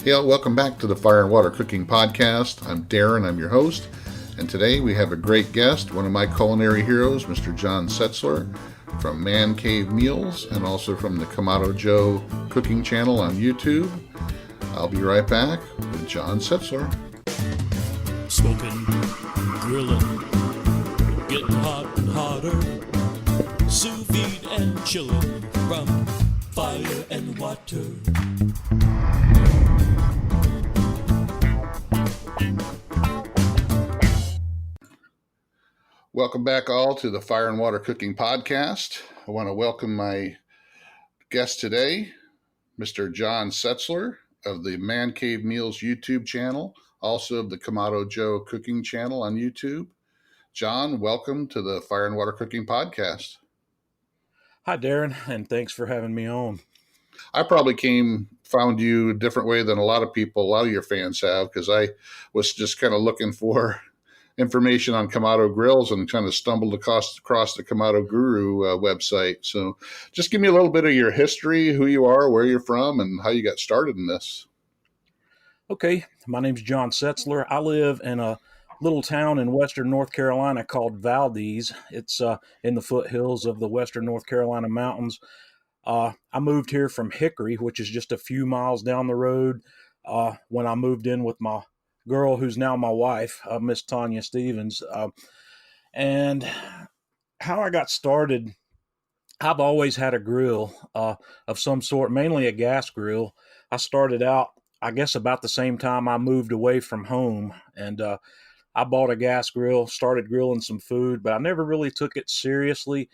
Yeah, welcome back to the Fire and Water Cooking Podcast. I'm Darren, I'm your host, and today we have a great guest, one of my culinary heroes, Mr. John Setzler from Man Cave Meals and also from the Kamado Joe cooking channel on YouTube. I'll be right back with John Setzler. Smoking, grilling, getting hot and hotter, sous vide and chilling from fire and water. Welcome back all to the Fire and Water Cooking Podcast. I want to welcome my guest today, Mr. John Setzler of the Man Cave Meals YouTube channel, also of the Kamado Joe cooking channel on YouTube. John, welcome to the Fire and Water Cooking Podcast. Hi, Darren, and thanks for having me on. I probably found you a different way than a lot of your fans have, because I was just kind of looking for information on Kamado grills and kind of stumbled across the Kamado Guru website. So just give me a little bit of your history, who you are, where you're from, and how you got started in this. Okay, my name's John Setzler. I live in a little town in western North Carolina called Valdez. It's in the foothills of the western North Carolina mountains. I moved here from Hickory, which is just a few miles down the road, when I moved in with my girl, who's now my wife, Miss Tanya Stevens. And how I got started, I've always had a grill of some sort, mainly a gas grill. I started out, I guess, about the same time I moved away from home, and I bought a gas grill, started grilling some food, but I never really took it seriously.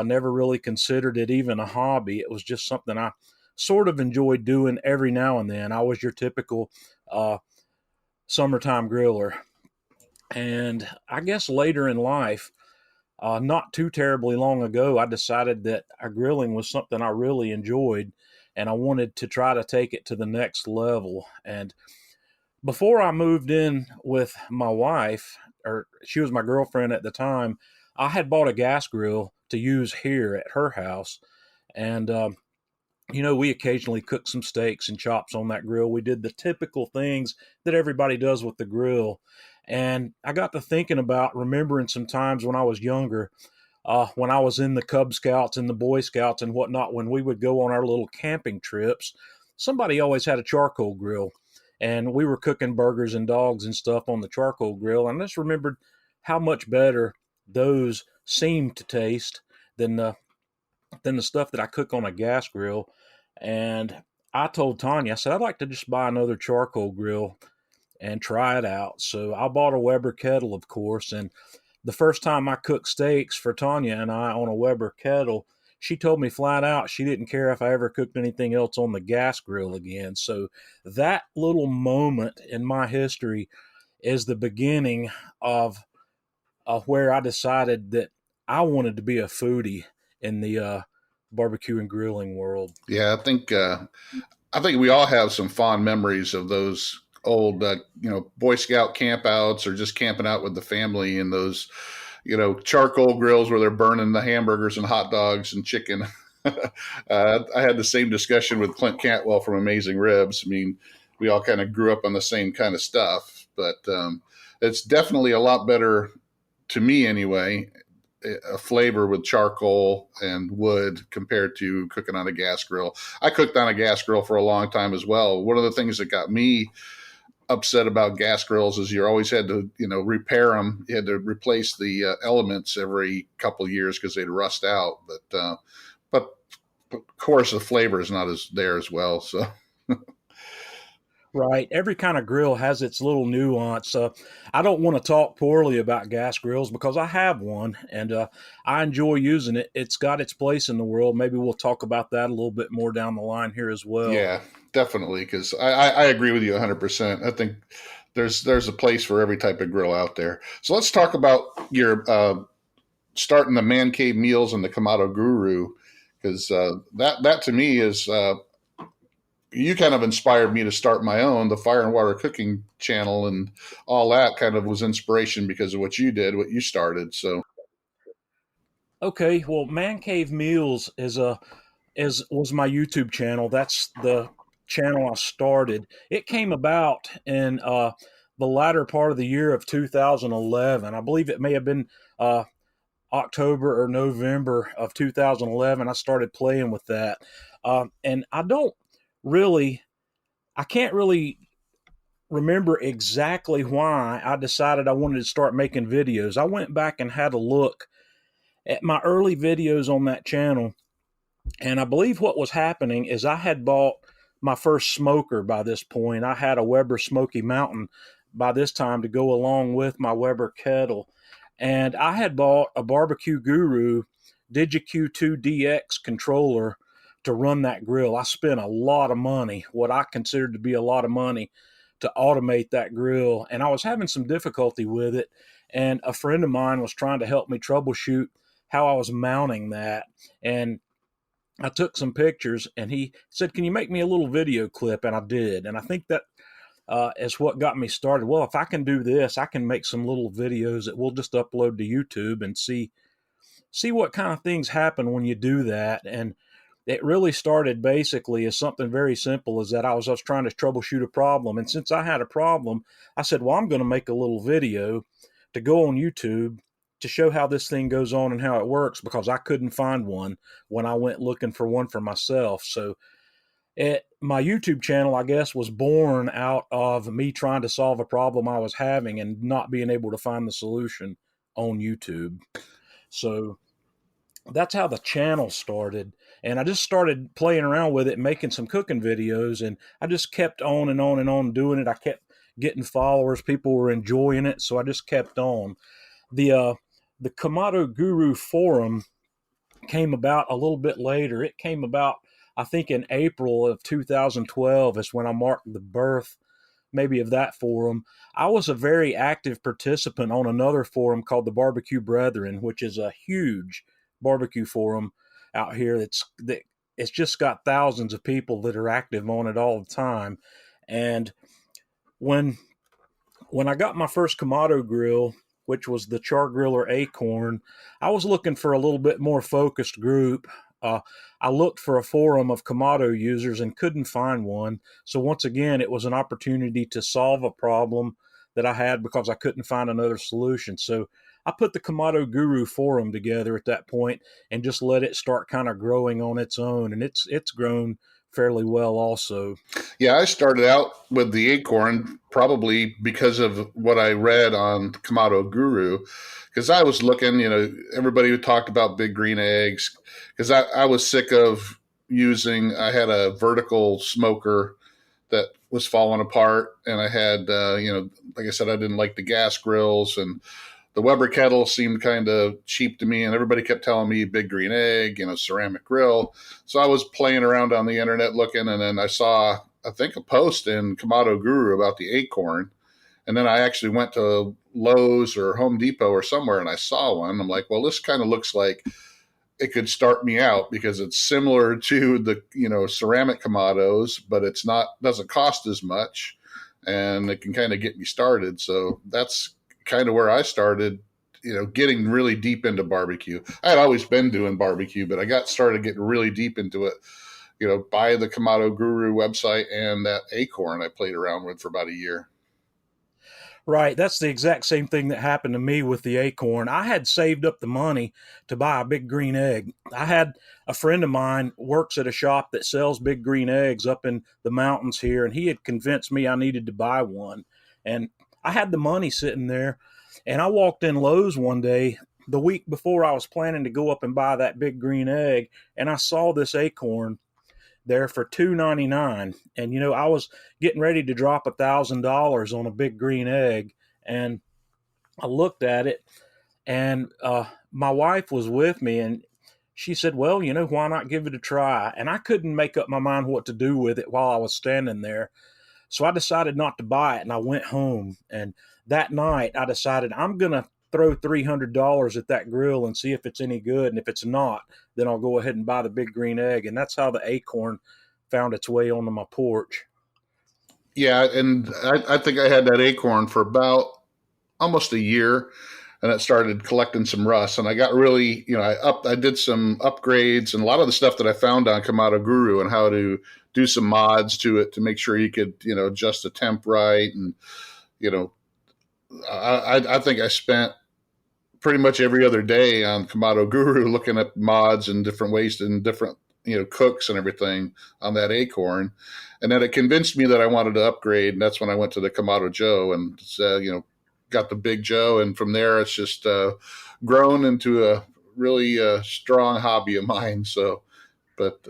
Never really considered it even a hobby. It was just something I sort of enjoyed doing every now and then. I was your typical summertime griller. And I guess later in life, not too terribly long ago, I decided that grilling was something I really enjoyed, and I wanted to try to take it to the next level. And before I moved in with my wife, or she was my girlfriend at the time, I had bought a gas grill to use here at her house. And, we occasionally cooked some steaks and chops on that grill. We did the typical things that everybody does with the grill. And I got to thinking about remembering some times when I was younger, when I was in the Cub Scouts and the Boy Scouts and whatnot, when we would go on our little camping trips, somebody always had a charcoal grill. And we were cooking burgers and dogs and stuff on the charcoal grill. And I just remembered how much better those seemed to taste than the stuff that I cook on a gas grill. And I told Tanya, I said, I'd like to just buy another charcoal grill and try it out. So I bought a Weber kettle, of course. And the first time I cooked steaks for Tanya and I on a Weber kettle, she told me flat out she didn't care if I ever cooked anything else on the gas grill again. So that little moment in my history is the beginning of where I decided that I wanted to be a foodie in the barbecue and grilling world. Yeah, I think we all have some fond memories of those old, Boy Scout campouts, or just camping out with the family in those, charcoal grills where they're burning the hamburgers and hot dogs and chicken. I had the same discussion with Clint Cantwell from Amazing Ribs. I mean, we all kind of grew up on the same kind of stuff, but it's definitely a lot better, to me anyway, a flavor with charcoal and wood compared to cooking on a gas grill. I cooked on a gas grill for a long time as well. One of the things that got me upset about gas grills is you always had to, repair them. You had to replace the elements every couple of years because they'd rust out. But of course the flavor is not as there as well. So. Right. Every kind of grill has its little nuance. I don't want to talk poorly about gas grills because I have one and I enjoy using it. It's got its place in the world. Maybe we'll talk about that a little bit more down the line here as well. Yeah, definitely. Because I agree with you 100%. I think there's a place for every type of grill out there. So let's talk about your starting the Man Cave Meals and the Kamado Guru, because that to me is you kind of inspired me to start my own, the Fire and Water Cooking channel, and all that kind of was inspiration because of what you did, what you started. So, okay, well, Man Cave Meals was my YouTube channel. That's the channel I started, it came about in the latter part of the year of 2011. I believe it may have been October or November of 2011. I started playing with that. And I can't really remember exactly why I decided I wanted to start making videos. I went back and had a look at my early videos on that channel, and I believe what was happening is I had bought my first smoker by this point. I had a Weber Smoky Mountain by this time to go along with my Weber kettle. And I had bought a Barbecue Guru DigiQ2DX controller to run that grill. I spent a lot of money, what I considered to be a lot of money, to automate that grill. And I was having some difficulty with it. And a friend of mine was trying to help me troubleshoot how I was mounting that. And I took some pictures, and he said, "Can you make me a little video clip?" And I did. And I think that is what got me started. Well, if I can do this, I can make some little videos that we'll just upload to YouTube and see what kind of things happen when you do that. And it really started basically as something very simple, as that I was trying to troubleshoot a problem. And since I had a problem, I said, well, I'm going to make a little video to go on YouTube to show how this thing goes on and how it works, because I couldn't find one when I went looking for one for myself. So my YouTube channel, I guess, was born out of me trying to solve a problem I was having and not being able to find the solution on YouTube. So that's how the channel started. And I just started playing around with it, making some cooking videos, and I just kept on and on and on doing it. I kept getting followers. People were enjoying it, so I just kept on. The Kamado Guru forum came about a little bit later. It came about, I think, in April of 2012 is when I marked the birth maybe of that forum. I was a very active participant on another forum called the Barbecue Brethren, which is a huge barbecue forum out here. It's just got thousands of people that are active on it all the time. And when I got my first Kamado grill, which was the Char Griller Acorn, I was looking for a little bit more focused group. I looked for a forum of Kamado users and couldn't find one. So once again, it was an opportunity to solve a problem that I had because I couldn't find another solution. So I put the Kamado Guru forum together at that point and just let it start kind of growing on its own. And it's grown fairly well also. Yeah, I started out with the Acorn probably because of what I read on Kamado Guru, because I was looking, everybody talked about big green eggs, because I was sick of I had a vertical smoker that was falling apart, and I had, like I said, I didn't like the gas grills, and the Weber kettle seemed kind of cheap to me, and everybody kept telling me big green egg, ceramic grill. So I was playing around on the internet looking, and then I saw, I think, a post in Kamado Guru about the Acorn. And then I actually went to Lowe's or Home Depot or somewhere, and I saw one. I'm like, well, this kind of looks like it could start me out, because it's similar to the, ceramic Kamados, but doesn't cost as much, and it can kind of get me started. So that's kind of where I started, getting really deep into barbecue. I had always been doing barbecue, but I started getting really deep into it, by the Kamado Guru website and that Acorn I played around with for about a year. Right. That's the exact same thing that happened to me with the Acorn. I had saved up the money to buy a big green egg. I had a friend of mine works at a shop that sells big green eggs up in the mountains here, and he had convinced me I needed to buy one. And I had the money sitting there, and I walked in Lowe's one day the week before I was planning to go up and buy that big green egg, and I saw this Acorn there for $2.99. And I was getting ready to drop $1,000 on a big green egg, and I looked at it, and my wife was with me, and she said, well, why not give it a try? And I couldn't make up my mind what to do with it while I was standing there. So I decided not to buy it, and I went home. And that night I decided I'm going to throw $300 at that grill and see if it's any good. And if it's not, then I'll go ahead and buy the big green egg. And that's how the Acorn found its way onto my porch. Yeah, and I think I had that Acorn for about almost a year, and it started collecting some rust. And I got really, I did some upgrades, and a lot of the stuff that I found on Kamado Guru and how to do some mods to it to make sure you could, adjust the temp right. And, you know, I think I spent pretty much every other day on Kamado Guru looking at mods and different ways and different, cooks and everything on that Acorn. And then it convinced me that I wanted to upgrade. And that's when I went to the Kamado Joe and, got the Big Joe. And from there, it's just grown into a really strong hobby of mine. So, but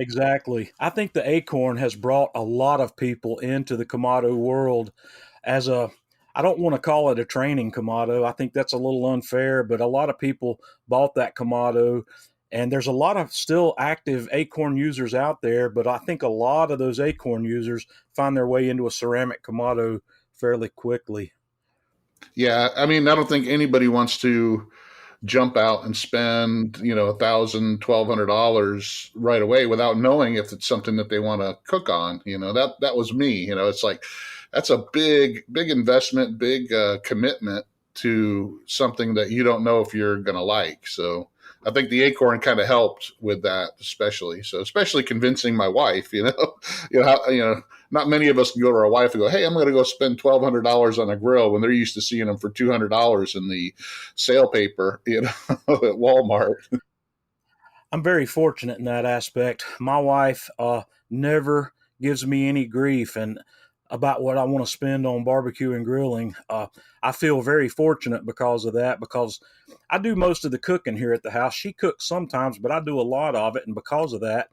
Exactly. I think the Acorn has brought a lot of people into the Kamado world as I don't want to call it a training Kamado. I think that's a little unfair, but a lot of people bought that Kamado, and there's a lot of still active Acorn users out there, but I think a lot of those Acorn users find their way into a ceramic Kamado fairly quickly. yeah, I mean, I don't think anybody wants to jump out and spend, $1,000, $1,200 right away without knowing if it's something that they want to cook on. That was me. It's like that's a big investment, big commitment to something that you don't know if you're going to like. So I think the Acorn kind of helped with that, especially convincing my wife. Not many of us can go to our wife and go, "Hey, I'm going to go spend $1,200 on a grill," when they're used to seeing them for $200 in the sale paper, at Walmart. I'm very fortunate in that aspect. My wife never gives me any grief and about what I want to spend on barbecue and grilling. I feel very fortunate because of that, because I do most of the cooking here at the house. She cooks sometimes, but I do a lot of it. And because of that,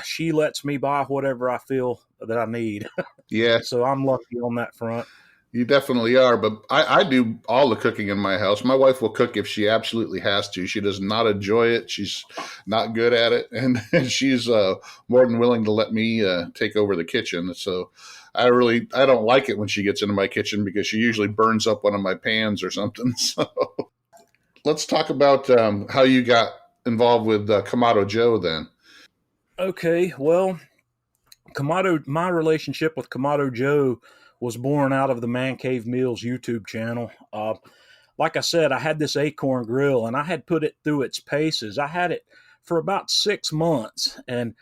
she lets me buy whatever I feel that I need. Yeah, So I'm lucky on that front. you definitely are, but I do all the cooking in my house. My wife will cook if she absolutely has to. She does not enjoy it. She's not good at it, and she's more than willing to let me take over the kitchen. So I don't like it when she gets into my kitchen because she usually burns up one of my pans or something. So let's talk about how you got involved with Kamado Joe then. Okay, well, my relationship with Kamado Joe was born out of the Man Cave Meals YouTube channel. Like I said, I had this Acorn grill and I had put it through its paces. I had it for about 6 months, and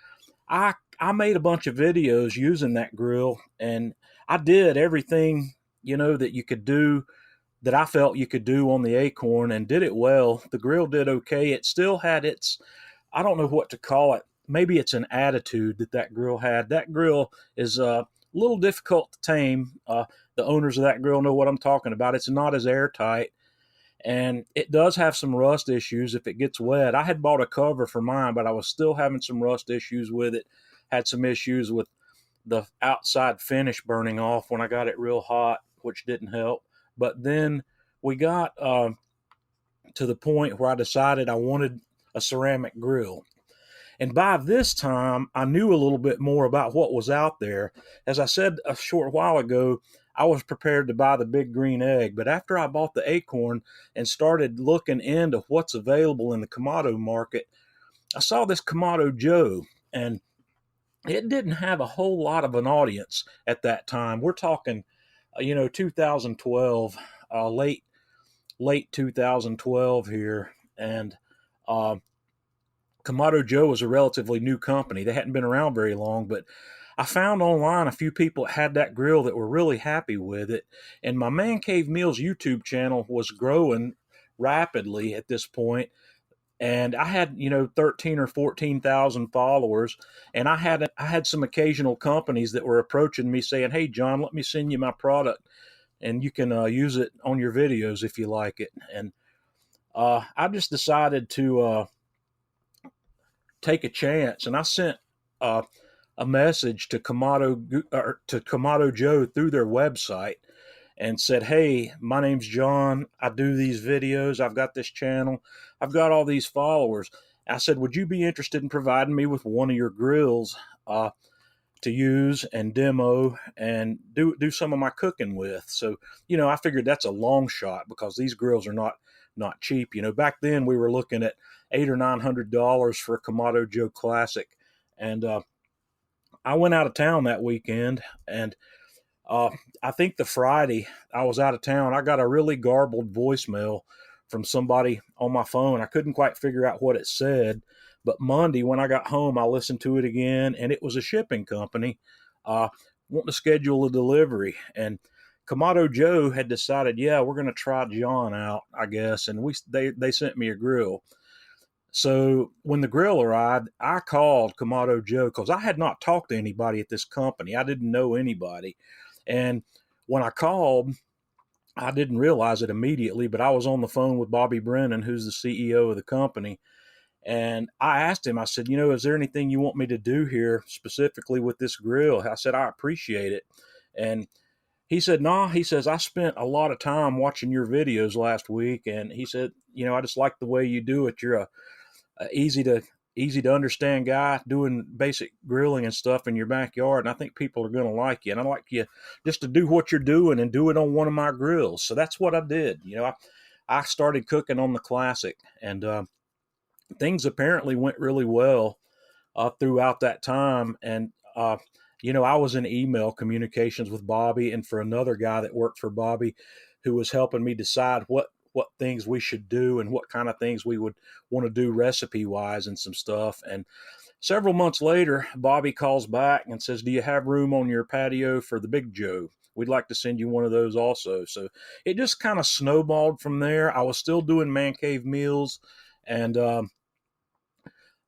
I made a bunch of videos using that grill, and I did everything that you could do, that I felt you could do on the Acorn, and did it well. The grill did okay. It still had its, I don't know what to call it. Maybe it's an attitude that grill had. That grill is a little difficult to tame. The owners of that grill know what I'm talking about. It's not as airtight, and it does have some rust issues if it gets wet. I had bought a cover for mine, but I was still having some rust issues with it. Had some issues with the outside finish burning off when I got it real hot, which didn't help. But then we got to the point where I decided I wanted a ceramic grill. And by this time, I knew a little bit more about what was out there. As I said a short while ago, I was prepared to buy the big green egg. But after I bought the Acorn and started looking into what's available in the Kamado market, I saw this Kamado Joe, and it didn't have a whole lot of an audience at that time. We're talking, 2012, late 2012 here, and Kamado Joe was a relatively new company. They hadn't been around very long, but I found online a few people that had that grill that were really happy with it. And my Man Cave Meals YouTube channel was growing rapidly at this point. And I had, 13 or 14,000 followers. And I had some occasional companies that were approaching me saying, "Hey, John, let me send you my product, and you can use it on your videos if you like it." And I just decided to take a chance, and I sent a message to Kamado Joe through their website and said, "Hey, my name's John. I do these videos. I've got this channel. I've got all these followers." I said, "Would you be interested in providing me with one of your grills to use and demo and do some of my cooking with?" So, I figured that's a long shot because these grills are not cheap. Back then we were looking at $800 or $900 for a Kamado Joe Classic, and I went out of town that weekend, and I think the Friday I was out of town, I got a really garbled voicemail from somebody on my phone. I couldn't quite figure out what it said, But Monday, when I got home, I listened to it again, and it was a shipping company wanting to schedule a delivery. And Kamado Joe had decided, yeah, we're going to try John out, I guess. And they sent me a grill. So when the grill arrived, I called Kamado Joe because I had not talked to anybody at this company. I didn't know anybody. And when I called, I didn't realize it immediately, but I was on the phone with Bobby Brennan, who's the CEO of the company. And I asked him, I said, is there anything you want me to do here specifically with this grill? I said, I appreciate it. And he said, no, he says, I spent a lot of time watching your videos last week. And he said, I just like the way you do it. You're a easy to understand guy doing basic grilling and stuff in your backyard. And I think people are going to like you. And I'd like you just to do what you're doing and do it on one of my grills. So that's what I did. I started cooking on the Classic, and things apparently went really well throughout that time. And, I was in email communications with Bobby and for another guy that worked for Bobby who was helping me decide what things we should do and what kind of things we would want to do recipe wise and some stuff. And several months later, Bobby calls back and says, do you have room on your patio for the Big Joe? We'd like to send you one of those also. So it just kind of snowballed from there. I was still doing man cave meals, and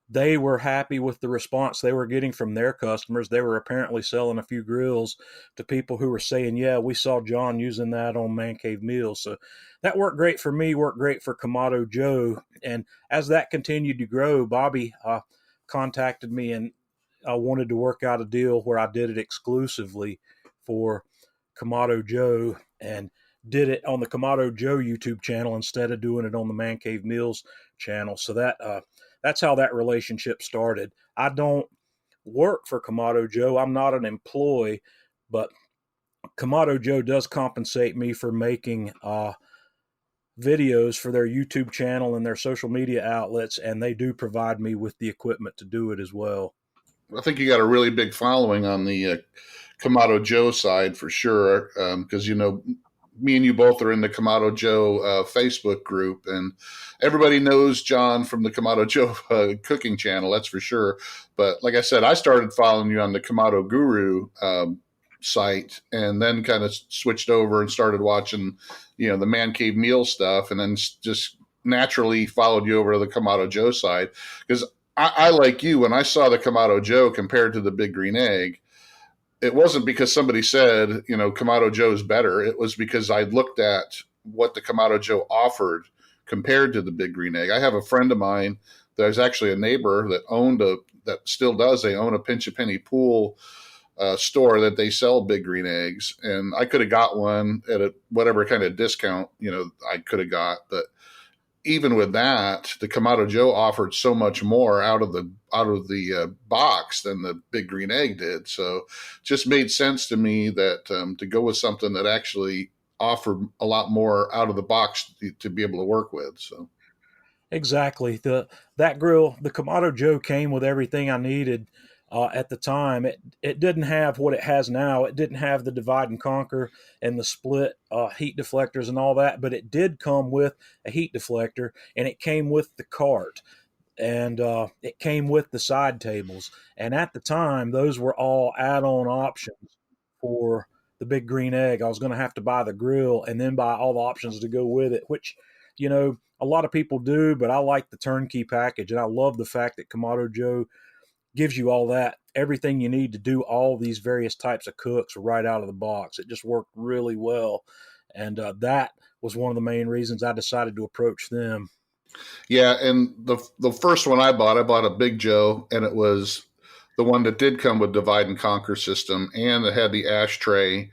they were happy with the response they were getting from their customers. They were apparently selling a few grills to people who were saying, yeah, we saw John using that on Man Cave Meals. So that worked great for me, worked great for Kamado Joe. And as that continued to grow, Bobby contacted me and wanted to work out a deal where I did it exclusively for Kamado Joe and did it on the Kamado Joe YouTube channel instead of doing it on the Man Cave Meals channel. So that's how that relationship started. I don't work for Kamado Joe. I'm not an employee, but Kamado Joe does compensate me for making videos for their YouTube channel and their social media outlets, and they do provide me with the equipment to do it as well. I think you got a really big following on the Kamado Joe side for sure, because me and you both are in the Kamado Joe Facebook group, and everybody knows John from the Kamado Joe cooking channel, that's for sure. But like I said, I started following you on the Kamado Guru site, and then kind of switched over and started watching, the Man Cave Meal stuff, and then just naturally followed you over to the Kamado Joe side. Because I like you, when I saw the Kamado Joe compared to the Big Green Egg, it wasn't because somebody said, Kamado Joe's better. It was because I looked at what the Kamado Joe offered compared to the Big Green Egg. I have a friend of mine that is actually a neighbor that still does. They own a Pinch a Penny pool store that they sell Big Green Eggs. And I could have got one at whatever kind of discount, I could have got. But even with that, the Kamado Joe offered so much more out of the box than the Big Green Egg did. So it just made sense to me that to go with something that actually offered a lot more out of the box to be able to work with. So exactly, that grill, the Kamado Joe, came with everything I needed. At the time, it didn't have what it has now. It didn't have the divide and conquer and the split heat deflectors and all that, but it did come with a heat deflector, and it came with the cart, and it came with the side tables. And at the time, those were all add-on options for the Big Green Egg. I was going to have to buy the grill and then buy all the options to go with it, which, a lot of people do, but I like the turnkey package, and I love the fact that Kamado Joe gives you all that, everything you need to do all these various types of cooks right out of the box. It just worked really well. And that was one of the main reasons I decided to approach them. Yeah, and the first one I bought a Big Joe, and it was the one that did come with divide and conquer system, and it had the ash tray,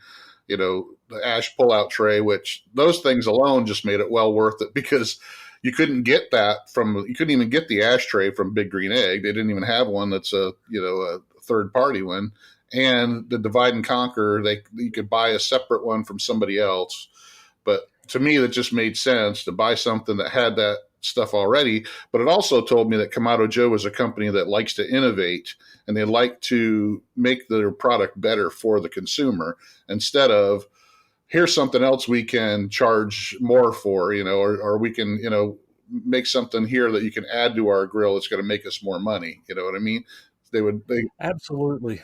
the ash pull-out tray, which those things alone just made it well worth it, because you couldn't even get the ashtray from Big Green Egg. They didn't even have one that's a third party one. And the divide and conquer, you could buy a separate one from somebody else. But to me, that just made sense to buy something that had that stuff already. But it also told me that Kamado Joe is a company that likes to innovate, and they like to make their product better for the consumer instead of, here's something else we can charge more for, or we can, make something here that you can add to our grill that's going to make us more money. You know what I mean? They Absolutely.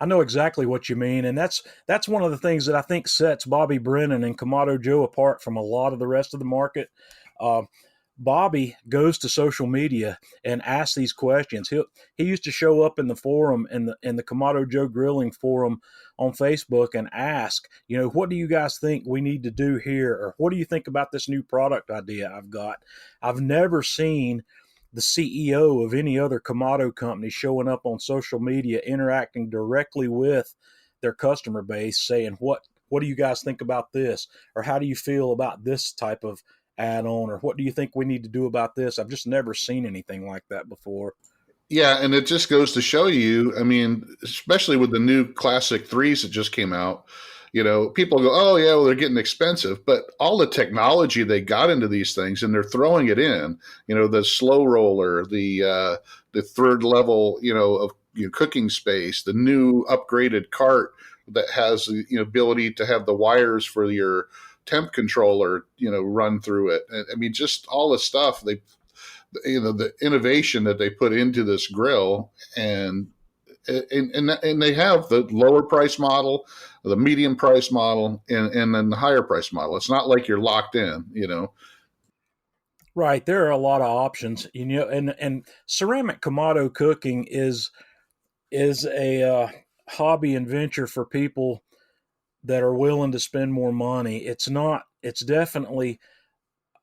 I know exactly what you mean, and that's one of the things that I think sets Bobby Brennan and Kamado Joe apart from a lot of the rest of the market. Uh, Bobby goes to social media and asks these questions. He used to show up in the forum in the Kamado Joe Grilling forum on Facebook and ask, what do you guys think we need to do here, or what do you think about this new product idea I've got? I've never seen the CEO of any other Kamado company showing up on social media, interacting directly with their customer base, saying, what do you guys think about this? Or how do you feel about this type of add-on? Or what do you think we need to do about this? I've just never seen anything like that before. Yeah, and it just goes to show you, I mean, especially with the new classic threes that just came out, people go, oh, yeah, well, they're getting expensive. But all the technology they got into these things, and they're throwing it in, the slow roller, the third level, of cooking space, the new upgraded cart that has the ability to have the wires for your temp controller, run through it. I mean, just all the stuff the innovation that they put into this grill, and they have the lower price model, the medium price model, and then the higher price model. It's not like you're locked in. Right. There are a lot of options, and ceramic Kamado cooking is a hobby and venture for people that are willing to spend more money. It's definitely,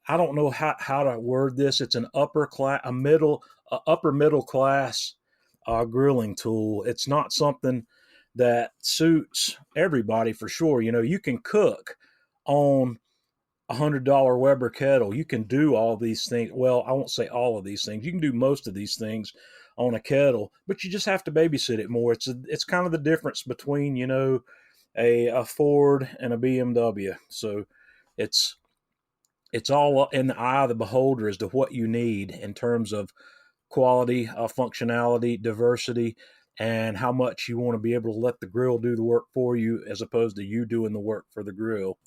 I don't know how to word this. It's an upper middle class grilling tool. It's not something that suits everybody for sure. You can cook on $100 Weber kettle. You can do all these things. Well, I won't say all of these things. You can do most of these things on a kettle, but you just have to babysit it more. It's kind of the difference between a Ford and a BMW. So it's all in the eye of the beholder as to what you need in terms of quality, functionality, diversity, and how much you want to be able to let the grill do the work for you as opposed to you doing the work for the grill.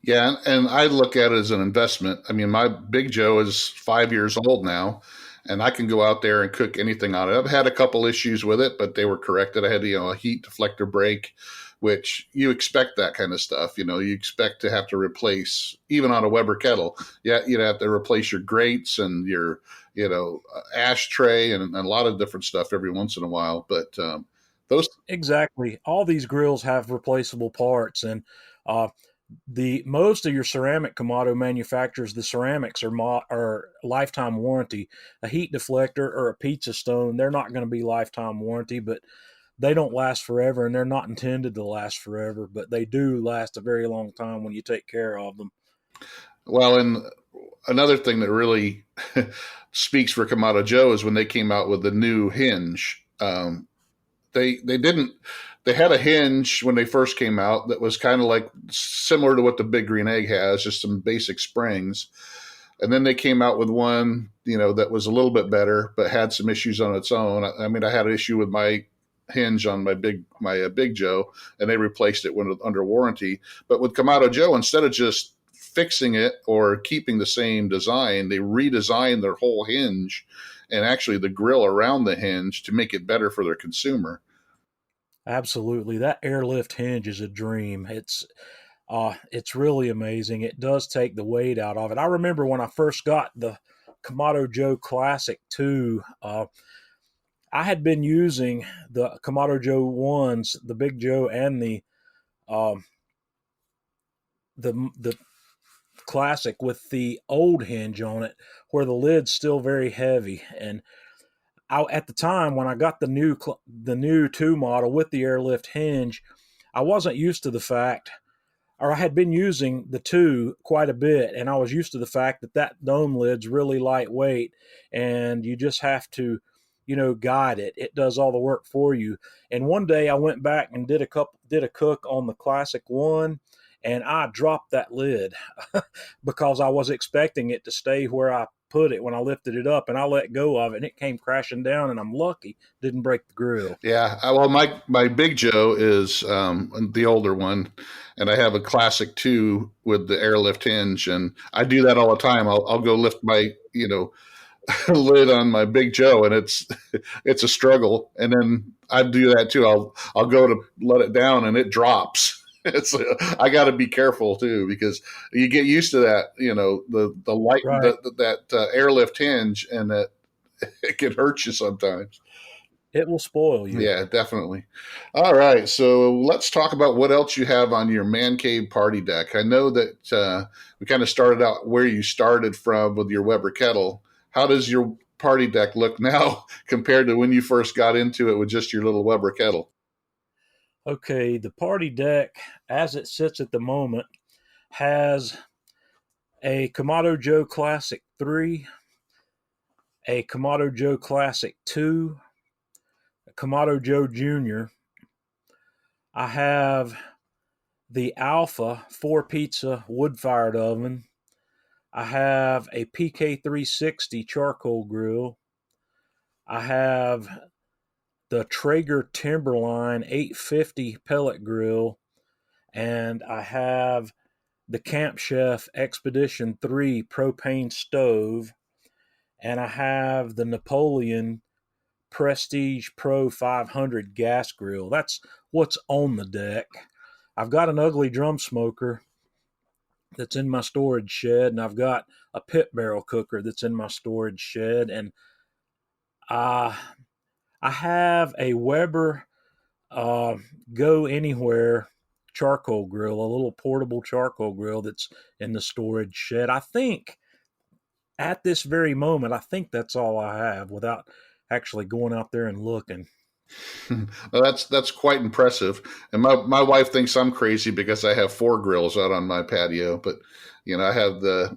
Yeah, and I look at it as an investment. I mean, my Big Joe is 5 years old now, and I can go out there and cook anything on it. I've had a couple issues with it, but they were corrected. I had, a heat deflector break, which you expect that kind of stuff. You expect to have to replace, even on a Weber kettle. Yeah, you'd have to replace your grates and your, ashtray and a lot of different stuff every once in a while. But those Exactly. All these grills have replaceable parts, and the most of your ceramic Kamado manufacturers, the ceramics are lifetime warranty. A heat deflector or a pizza stone, they're not going to be lifetime warranty, but they don't last forever, and they're not intended to last forever, but they do last a very long time when you take care of them. Well, and another thing that really speaks for Kamado Joe is when they came out with the new hinge. They had a hinge when they first came out that was kind of like similar to what the Big Green Egg has, just some basic springs. And then they came out with one, that was a little bit better, but had some issues on its own. I mean, I had an issue with my hinge on my Big Joe, and they replaced it when under warranty. But with Kamado Joe, instead of just fixing it or keeping the same design, they redesigned their whole hinge and actually the grill around the hinge to make it better for their consumer. Absolutely. That airlift hinge is a dream. It's really amazing. It does take the weight out of it. I remember when I first got the Kamado Joe Classic 2, I had been using the Kamado Joe 1s, the Big Joe and um, the Classic with the old hinge on it where the lid's still very heavy. And at the time when I got the new 2 model with the airlift hinge, I wasn't used to the fact, or I had been using the 2 quite a bit, and I was used to the fact that dome lid's really lightweight, and you just have to, guide it. It does all the work for you. And one day I went back and did a cook on the Classic 1, and I dropped that lid because I was expecting it to stay where I put it when I lifted it up, and I let go of it, and it came crashing down, and I'm lucky didn't break the grill. Yeah. Well, my Big Joe is the older one, and I have a Classic 2 with the airlift hinge, and I do that all the time. I'll go lift my lid on my Big Joe, and it's a struggle. And then I do that too. I'll go to let it down, and it drops. I got to be careful too, because you get used to that. The light Right. that airlift hinge, and that it can hurt you sometimes. It will spoil you. Yeah, definitely. All right, so let's talk about what else you have on your man cave party deck. I know that we kind of started out where you started from with your Weber kettle. How does your party deck look now compared to when you first got into it with just your little Weber kettle? Okay, the party deck, as it sits at the moment, has a Kamado Joe Classic 3, a Kamado Joe Classic 2, a Kamado Joe Jr. I have the Alpha 4-pizza wood-fired oven. I have a PK360 charcoal grill. I have the Traeger Timberline 850 pellet grill. And I have the Camp Chef Expedition 3 propane stove. And I have the Napoleon Prestige Pro 500 gas grill. That's what's on the deck. I've got an ugly drum smoker that's in my storage shed, and I've got a pit barrel cooker that's in my storage shed, and I have a Weber Go Anywhere charcoal grill, a little portable charcoal grill that's in the storage shed. I think at this very moment, I think that's all I have without actually going out there and looking. Well, that's quite impressive. And my wife thinks I'm crazy because I have 4 grills out on my patio. But I have the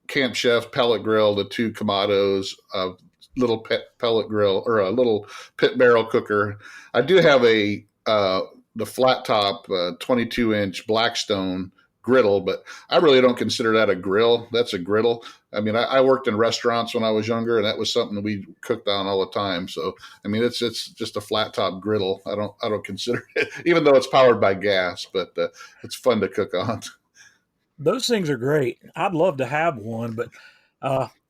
Camp Chef pellet grill, the 2 Kamados, a little pellet grill, or a little pit barrel cooker. I do have the flat top 22-inch Blackstone griddle, but I really don't consider that a grill. That's a griddle. I mean, I worked in restaurants when I was younger, and that was something we cooked on all the time. So, I mean, it's just a flat top griddle. I don't consider it, even though it's powered by gas, but it's fun to cook on. Those things are great. I'd love to have one, but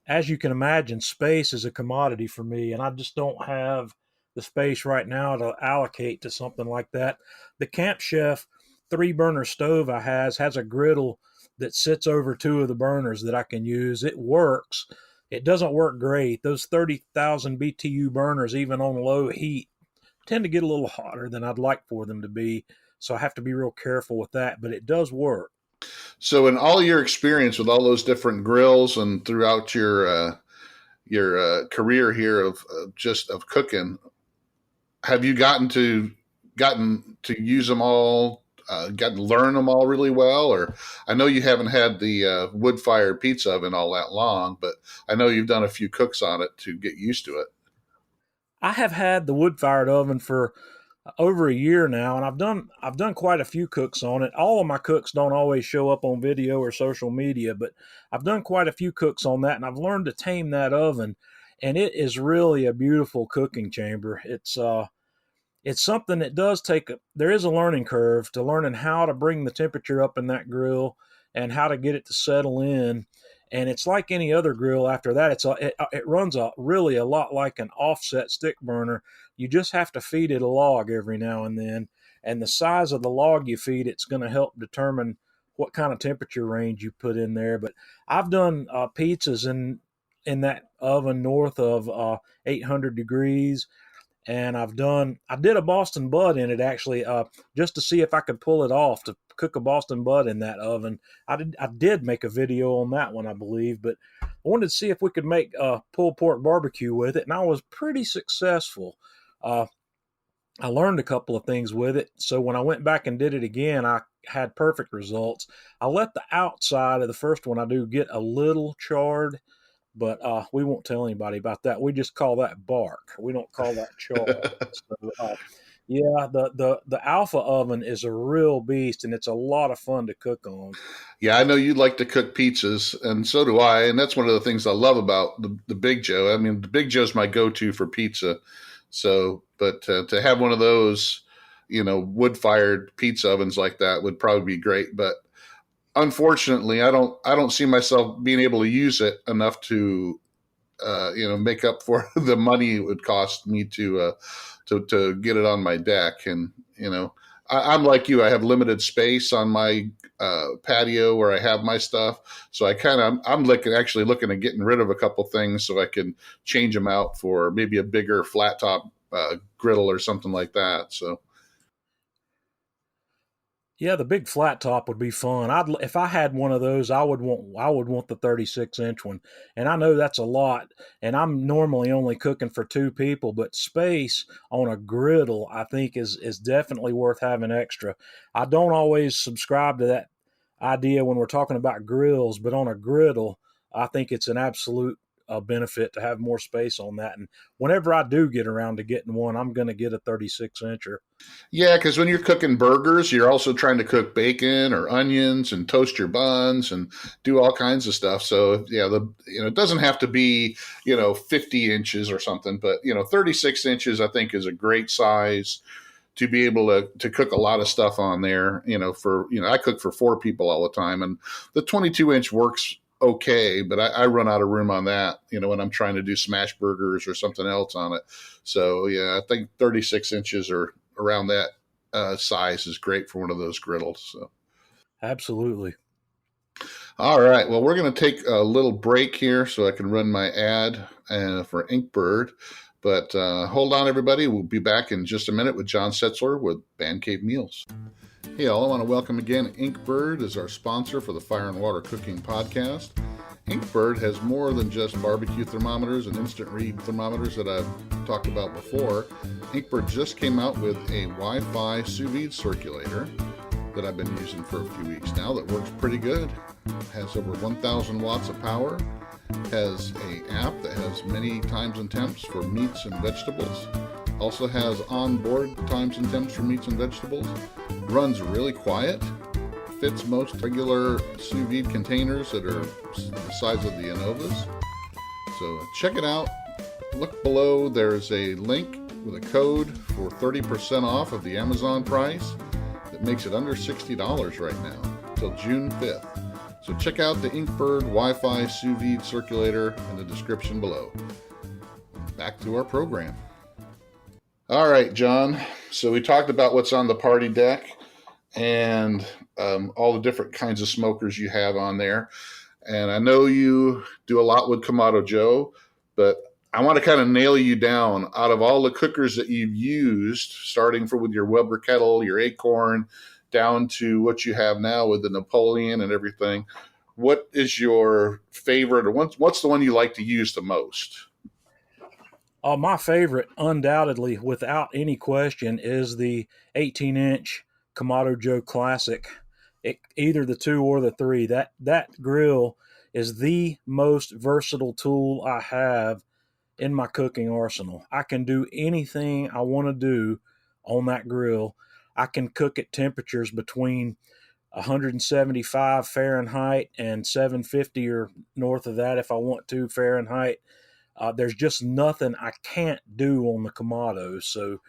as you can imagine, space is a commodity for me, and I just don't have the space right now to allocate to something like that. The Camp Chef 3-burner stove I has a griddle that sits over 2 of the burners that I can use. It works. It doesn't work great. Those 30,000 BTU burners, even on low heat, tend to get a little hotter than I'd like for them to be. So I have to be real careful with that, but it does work. So, in all your experience with all those different grills and throughout your career here of cooking, have you gotten to use them all? Gotten to learn them all really well? Or I know you haven't had the wood fired pizza oven all that long, but I know you've done a few cooks on it to get used to it. I have had the wood-fired oven for over a year now, and I've done quite a few cooks on it. All of my cooks don't always show up on video or social media, but I've done quite a few cooks on that, and I've learned to tame that oven, and it is really a beautiful cooking chamber. It's something that does there is a learning curve to learning how to bring the temperature up in that grill and how to get it to settle in. And it's like any other grill after that. It runs really a lot like an offset stick burner. You just have to feed it a log every now and then. And the size of the log you feed, it's going to help determine what kind of temperature range you put in there. But I've done pizzas in that oven north of 800 degrees. And I did a Boston butt in it actually, just to see if I could pull it off to cook a Boston butt in that oven. I did make a video on that one, I believe, but I wanted to see if we could make a pulled pork barbecue with it, and I was pretty successful. I learned a couple of things with it, so when I went back and did it again, I had perfect results. I let the outside of the first one I do get a little charred, but we won't tell anybody about that. We just call that bark. We don't call that char. So Yeah, the Alpha oven is a real beast, and it's a lot of fun to cook on. Yeah, I know you like to cook pizzas, and so do I. And that's one of the things I love about the Big Joe. I mean, the Big Joe's my go-to for pizza. So, but to have one of those, wood-fired pizza ovens like that would probably be great. But unfortunately, I don't see myself being able to use it enough to make up for the money it would cost me to get it on my deck. And I'm like you. I have limited space on my patio where I have my stuff, so I'm looking at getting rid of a couple things so I can change them out for maybe a bigger flat top griddle or something like that. So Yeah, the big flat top would be fun. If I had one of those, I would want the 36-inch one. And I know that's a lot, and I'm normally only cooking for two people, but space on a griddle I think is definitely worth having extra. I don't always subscribe to that idea when we're talking about grills, but on a griddle, I think it's an absolute benefit to have more space on that. And whenever I do get around to getting one, I'm going to get a 36-incher. yeah, because when you're cooking burgers, you're also trying to cook bacon or onions and toast your buns and do all kinds of stuff. So yeah, it doesn't have to be 50 inches or something, but 36 inches I think is a great size to be able to cook a lot of stuff on there. I cook for four people all the time, and the 22-inch works okay, but I run out of room on that. When I'm trying to do smash burgers or something else on it. So yeah, I think 36 inches or around that size is great for one of those griddles. So. Absolutely. All right. Well, we're going to take a little break here so I can run my ad for Inkbird. But hold on, everybody. We'll be back in just a minute with John Setzler with Band Cave Meals. Hey, all. I want to welcome again Inkbird as our sponsor for the Fire and Water Cooking Podcast. Inkbird has more than just barbecue thermometers and instant read thermometers that I've talked about before. Inkbird just came out with a Wi-Fi sous vide circulator that I've been using for a few weeks now that works pretty good. It has over 1,000 watts of power, has an app that has many times and temps for meats and vegetables, also has onboard times and temps for meats and vegetables, runs really quiet, fits most regular sous vide containers that are the size of the Innovas. So check it out. Look below, there's a link with a code for 30% off of the Amazon price. That makes it under $60 right now until June 5th. So check out the Inkbird Wi-Fi sous vide circulator in the description below. Back to our program. All right, John. So we talked about what's on the party deck and all the different kinds of smokers you have on there. And I know you do a lot with Kamado Joe, but I want to kind of nail you down. Out of all the cookers that you've used, starting with your Weber kettle, your Acorn, down to what you have now with the Napoleon and everything, what is your favorite, or what's the one you like to use the most? My favorite, undoubtedly, without any question, is the 18-inch Kamado Joe Classic. Either the 2 or the 3. That grill is the most versatile tool I have in my cooking arsenal. I can do anything I want to do on that grill. I can cook at temperatures between 175 Fahrenheit and 750 or north of that if I want to Fahrenheit. There's just nothing I can't do on the Kamado. So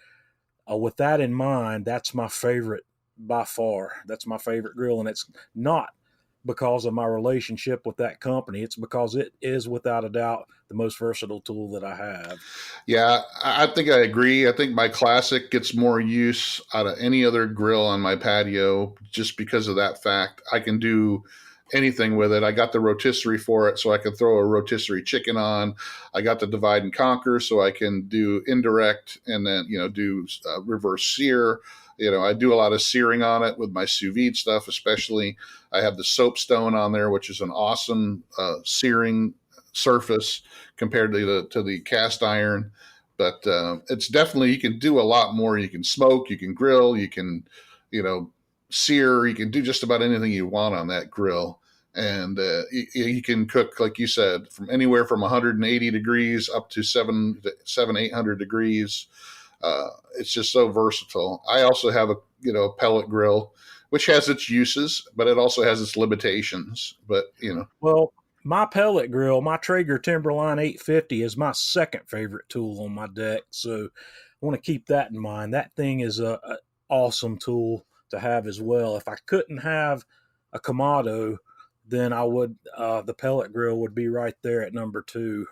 with that in mind, that's my favorite by far. That's my favorite grill, and it's not because of my relationship with that company. It's because it is without a doubt the most versatile tool that I have. Yeah, I think I agree. I think my Classic gets more use out of any other grill on my patio just because of that fact. I can do anything with it. I got the rotisserie for it, so I can throw a rotisserie chicken on. I got the divide and conquer, so I can do indirect and then, do reverse sear. I do a lot of searing on it with my sous vide stuff, especially. I have the soapstone on there, which is an awesome searing surface compared to the cast iron. But it's definitely, you can do a lot more. You can smoke, you can grill, you can, sear, you can do just about anything you want on that grill. And you can cook, like you said, from anywhere from 180 degrees up to 800 degrees. It's just so versatile. I also have a pellet grill, which has its uses, but it also has its limitations. But Well, my pellet grill, my Traeger Timberline 850 is my second favorite tool on my deck. So I want to keep that in mind. That thing is a awesome tool to have as well. If I couldn't have a Kamado, then I would the pellet grill would be right there at number two.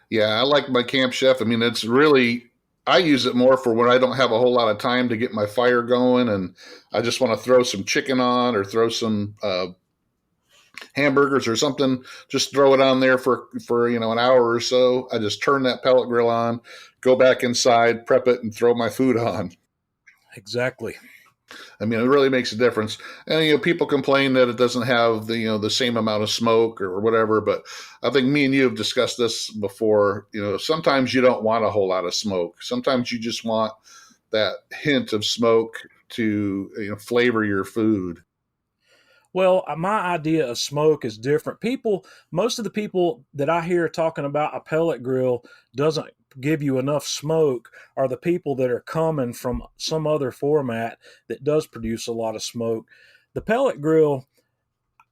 yeah, I like my Camp Chef. I mean, it's really, I use it more for when I don't have a whole lot of time to get my fire going, and I just want to throw some chicken on or throw some hamburgers or something. Just throw it on there for an hour or so. I just turn that pellet grill on, go back inside, prep it, and throw my food on. Exactly. I mean, it really makes a difference. And people complain that it doesn't have the same amount of smoke or whatever, but I think me and you have discussed this before. Sometimes you don't want a whole lot of smoke. Sometimes you just want that hint of smoke to flavor your food. Well, my idea of smoke is different. Most of the people that I hear talking about a pellet grill doesn't give you enough smoke are the people that are coming from some other format that does produce a lot of smoke. The pellet grill,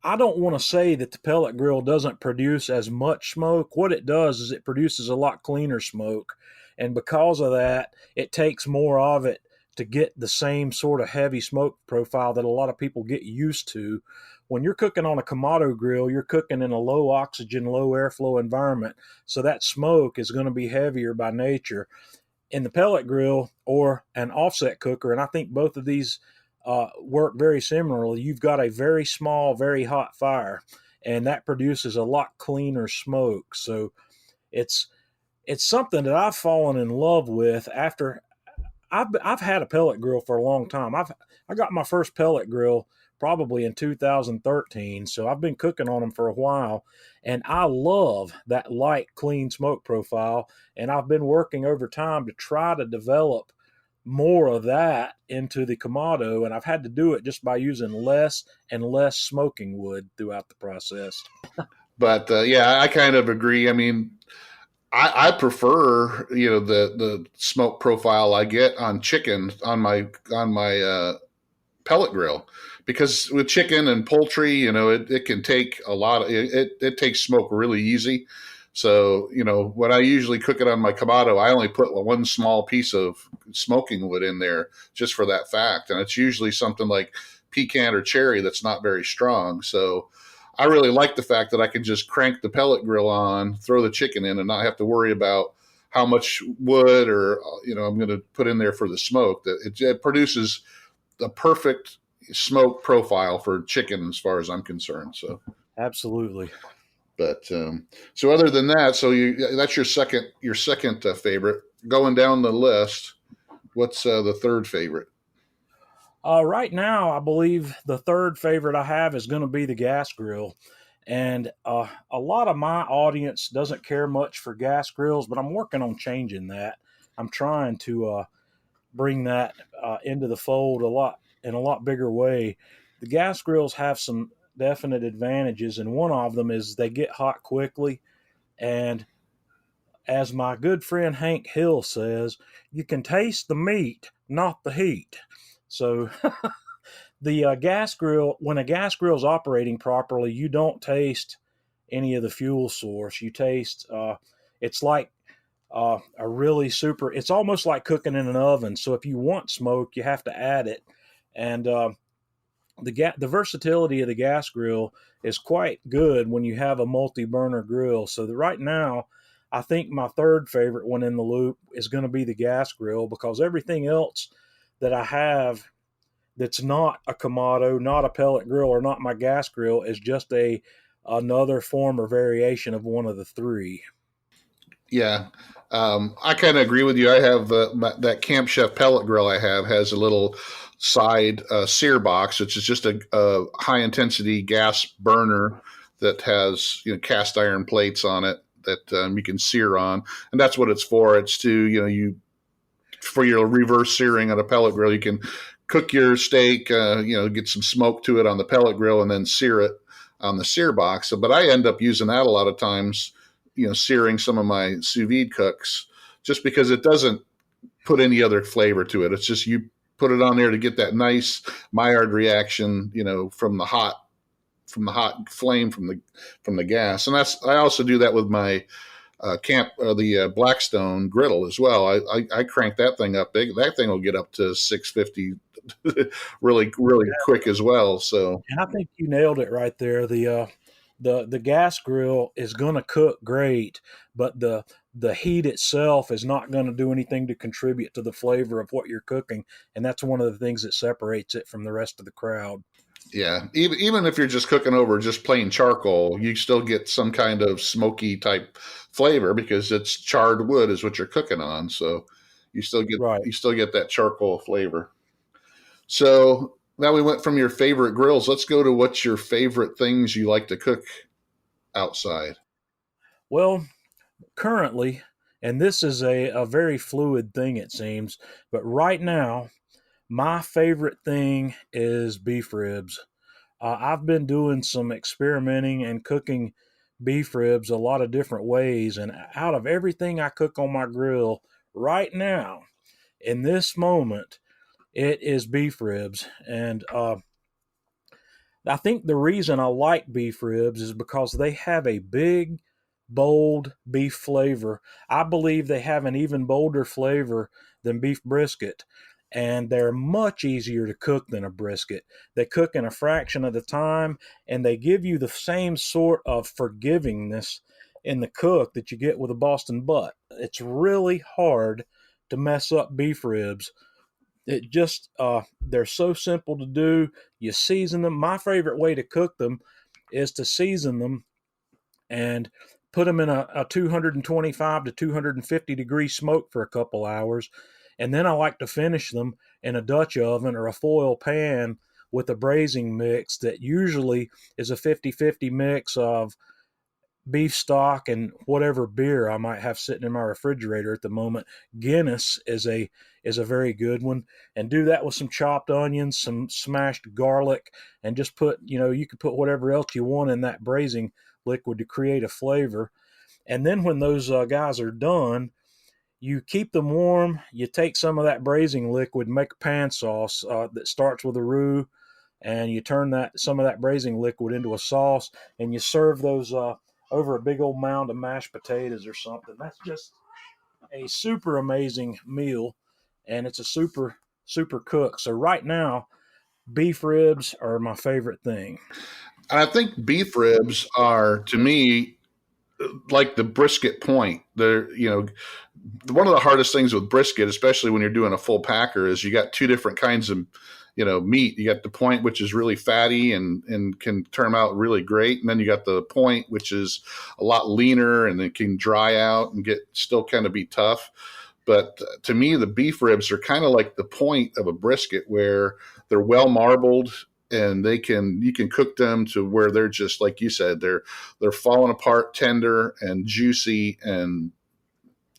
I don't want to say that the pellet grill doesn't produce as much smoke. What it does is it produces a lot cleaner smoke. And because of that, it takes more of it to get the same sort of heavy smoke profile that a lot of people get used to. When you're cooking on a Kamado grill, you're cooking in a low oxygen, low airflow environment. So that smoke is going to be heavier by nature. In the pellet grill or an offset cooker, and I think both of these work very similarly, you've got a very small, very hot fire, and that produces a lot cleaner smoke. So it's something that I've fallen in love with after I've had a pellet grill for a long time. I got my first pellet grill probably in 2013, so I've been cooking on them for a while, and I love that light, clean smoke profile. And I've been working over time to try to develop more of that into the Kamado, and I've had to do it just by using less and less smoking wood throughout the process. But yeah, I kind of agree. I mean, I prefer the smoke profile I get on chicken on my pellet grill, because with chicken and poultry, it can take a lot of it takes smoke really easy. So when I usually cook it on my Kamado, I only put one small piece of smoking wood in there just for that fact, and it's usually something like pecan or cherry that's not very strong. So I really like the fact that I can just crank the pellet grill on, throw the chicken in, and not have to worry about how much wood or I'm going to put in there for the smoke. That it produces the perfect smoke profile for chicken, as far as I'm concerned. So Absolutely. but so other than that, so that's your second favorite. Going down the list, what's the third favorite? Right now, I believe the third favorite I have is going to be the gas grill. And a lot of my audience doesn't care much for gas grills, but I'm working on changing that. I'm trying to bring that into the fold in a lot bigger way. The gas grills have some definite advantages, and one of them is they get hot quickly. And as my good friend Hank Hill says, you can taste the meat, not the heat. So the gas grill, when a gas grill is operating properly, you don't taste any of the fuel source. You taste, it's like a really super, it's almost like cooking in an oven. So if you want smoke, you have to add it. And the versatility of the gas grill is quite good when you have a multi-burner grill. So right now, I think my third favorite one in the loop is going to be the gas grill, because everything else that I have that's not a Kamado, not a pellet grill, or not my gas grill is just another form or variation of one of the three. Yeah, I kind of agree with you. I have that Camp Chef pellet grill I have has a little side sear box, which is just a high intensity gas burner that has cast iron plates on it that you can sear on, and that's what it's for. It's to for your reverse searing on a pellet grill. You can cook your steak, get some smoke to it on the pellet grill, and then sear it on the sear box. But I end up using that a lot of times, searing some of my sous vide cooks, just because it doesn't put any other flavor to it. It's just you put it on there to get that nice Maillard reaction, from the hot flame from the gas. And I also do that with my the Blackstone griddle as well. I crank that thing up big. That thing will get up to 650 really quick as well. So, and I think you nailed it right there. The gas grill is going to cook great, but the heat itself is not going to do anything to contribute to the flavor of what you're cooking, and that's one of the things that separates it from the rest of the crowd. yeah, even if you're just cooking over just plain charcoal, you still get some kind of smoky type flavor because it's charred wood is what you're cooking on. So Right. you still get that charcoal flavor. So now we went from your favorite grills. Let's go to what's your favorite things you like to cook outside. Well, currently, and this is a very fluid thing, it seems, but right now, my favorite thing is beef ribs. I've been doing some experimenting and cooking beef ribs a lot of different ways, and out of everything I cook on my grill right now, in this moment, it is beef ribs. And I think the reason I like beef ribs is because they have a big, bold beef flavor. I believe they have an even bolder flavor than beef brisket, and they're much easier to cook than a brisket. They cook in a fraction of the time, and they give you the same sort of forgivingness in the cook that you get with a Boston butt. It's really hard to mess up beef ribs. It just they're so simple to do. You season them. My favorite way to cook them is to season them and put them in a 225 to 250 degree smoke for a couple hours. And then I like to finish them in a Dutch oven or a foil pan with a braising mix that usually is a 50-50 mix of beef stock and whatever beer I might have sitting in my refrigerator at the moment. Guinness is a very good one, and do that with some chopped onions, some smashed garlic, and just put, you can put whatever else you want in that braising liquid to create a flavor. And then when those guys are done, you keep them warm. You take some of that braising liquid, make a pan sauce that starts with a roux, and you turn some of that braising liquid into a sauce, and you serve those over a big old mound of mashed potatoes or something. That's just a super amazing meal, and it's a super cook. So right now, beef ribs are my favorite thing. And I think beef ribs are, to me, like the brisket point. They're, one of the hardest things with brisket, especially when you're doing a full packer, is you got two different kinds of, meat. You got the point, which is really fatty and can turn out really great. And then you got the point, which is a lot leaner and it can dry out and still kind of be tough. But to me, the beef ribs are kind of like the point of a brisket, where they're well marbled and you can cook them to where they're just, like you said, they're falling apart, tender and juicy, and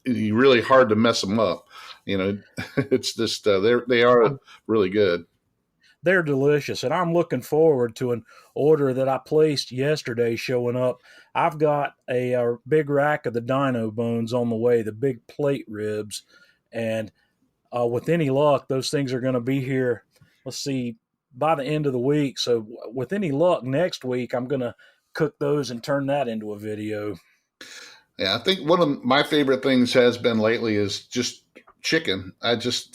really hard to mess them up. It's just they are really good. They're delicious, and I'm looking forward to an order that I placed yesterday showing up. I've got a big rack of the dino bones on the way, the big plate ribs, and with any luck, those things are going to be here. Let's see, by the end of the week. So with any luck, next week I'm going to cook those and turn that into a video. Yeah, I think one of my favorite things has been lately is just chicken.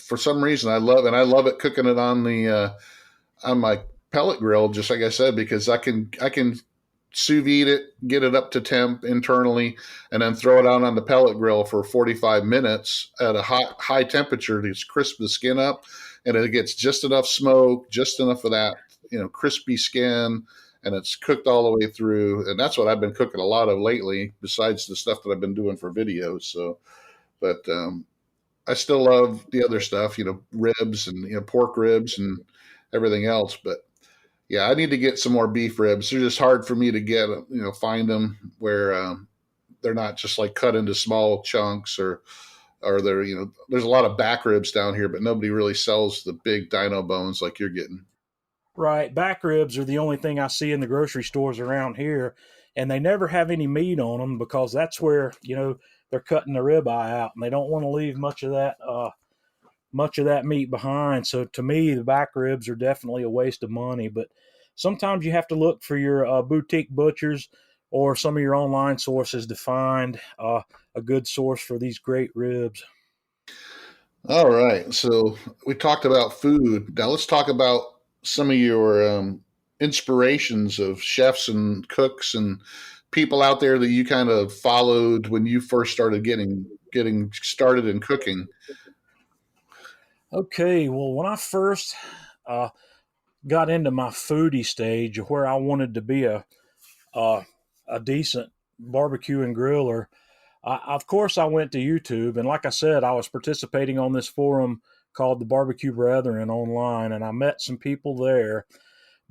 For some reason, I love it cooking it on my pellet grill, just like I said, because I can sous vide it, get it up to temp internally, and then throw it out on the pellet grill for 45 minutes at a high temperature to crisp the skin up, and it gets just enough smoke, just enough of that crispy skin, and it's cooked all the way through. And that's what I've been cooking a lot of lately, besides the stuff that I've been doing for videos. So, but I still love the other stuff, ribs and pork ribs and everything else. But yeah, I need to get some more beef ribs. They're just hard for me to get, find them where they're not just like cut into small chunks, or they're, there's a lot of back ribs down here, but nobody really sells the big dino bones like you're getting. Right. Back ribs are the only thing I see in the grocery stores around here, and they never have any meat on them because that's where, they're cutting the ribeye out, and they don't want to leave much of that much of that meat behind. So to me, the back ribs are definitely a waste of money. But sometimes you have to look for your boutique butchers or some of your online sources to find a good source for these great ribs. All right. So we talked about food. Now let's talk about some of your inspirations of chefs and cooks and people out there that you kind of followed when you first started getting started in cooking. Okay, well, when I first uh, got into my foodie stage, where I wanted to be a, a decent barbecue and griller, of course, I went to YouTube, and like I said, I was participating on this forum called the Barbecue Brethren online, and I met some people there.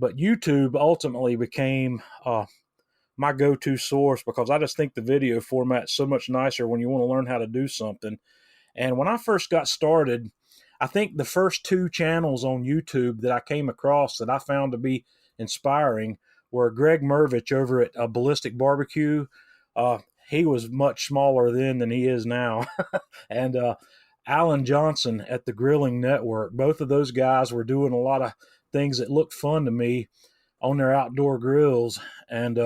But YouTube ultimately became my go-to source because I just think the video format's so much nicer when you want to learn how to do something. And when I first got started, I think the first two channels on YouTube that I came across that I found to be inspiring were Greg Mervich over at Ballistic Barbecue. Uh, he was much smaller then than he is now. And Alan Johnson at the Grilling Network. Both of those guys were doing a lot of things that looked fun to me on their outdoor grills. And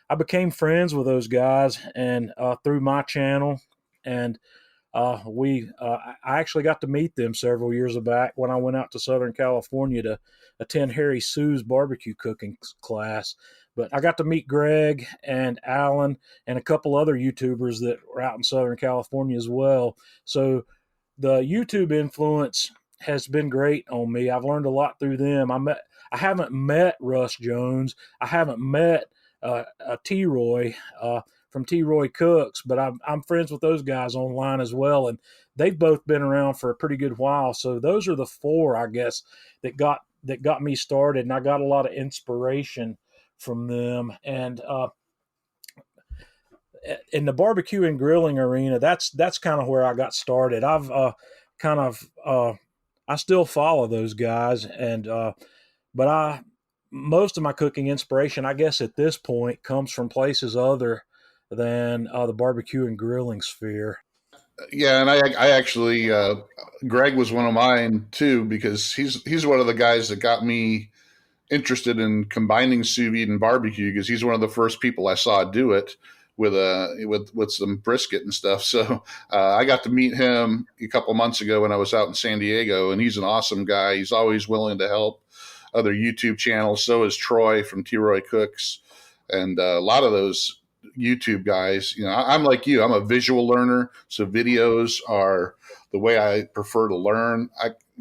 I became friends with those guys and through my channel. And I actually got to meet them several years back when I went out to Southern California to attend Harry Sue's barbecue cooking class. But I got to meet Greg and Alan and a couple other YouTubers that were out in Southern California as well. So the YouTube influence has been great on me. I've learned a lot through them. I haven't met Russ Jones. I haven't met T Roy from T Roy Cooks, but I'm friends with those guys online as well, and they've both been around for a pretty good while. So those are the four, I guess, that got me started, and I got a lot of inspiration from them. And in the barbecue and grilling arena, that's kind of where I got started. I've kind of I still follow those guys, and but I most of my cooking inspiration, I guess, at this point, comes from places other than the barbecue and grilling sphere. Yeah, and I actually Greg was one of mine too because he's one of the guys that got me interested in combining sous vide and barbecue because he's one of the first people I saw do it with some brisket and stuff. So I got to meet him a couple months ago when I was out in San Diego, and he's an awesome guy. He's always willing to help other YouTube channels. So is Troy from T Roy Cooks, and a lot of those YouTube guys. You know, I'm like you. I'm a visual learner, so videos are the way I prefer to learn.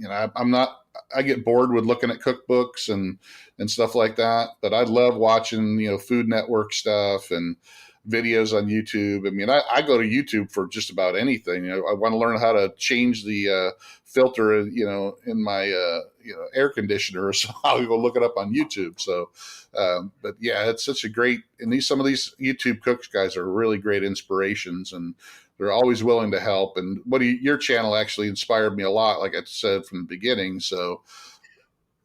I'm not. I get bored with looking at cookbooks and stuff like that, but I love watching Food Network stuff and videos on YouTube. I mean, I go to YouTube for just about anything. I want to learn how to change the filter, in my air conditioner, so I'll go look it up on YouTube. So, but yeah, it's such a great. And some of these YouTube cooks guys are really great inspirations, and they're always willing to help. And your channel actually inspired me a lot, like I said from the beginning. So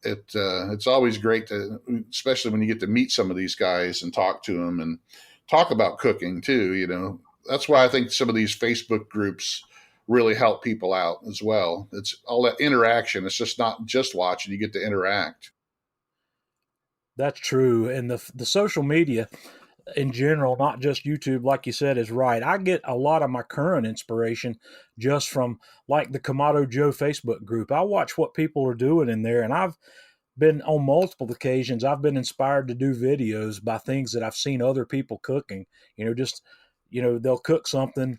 it's always great to, especially when you get to meet some of these guys and talk to them and talk about cooking too. That's why I think some of these Facebook groups really help people out as well. It's all that interaction. It's just not just watching; you get to interact. That's true, and the social media in general, not just YouTube, like you said, is right. I get a lot of my current inspiration just from like the Kamado Joe Facebook group. I watch what people are doing in there, and I've been on multiple occasions. I've been inspired to do videos by things that I've seen other people cooking. They'll cook something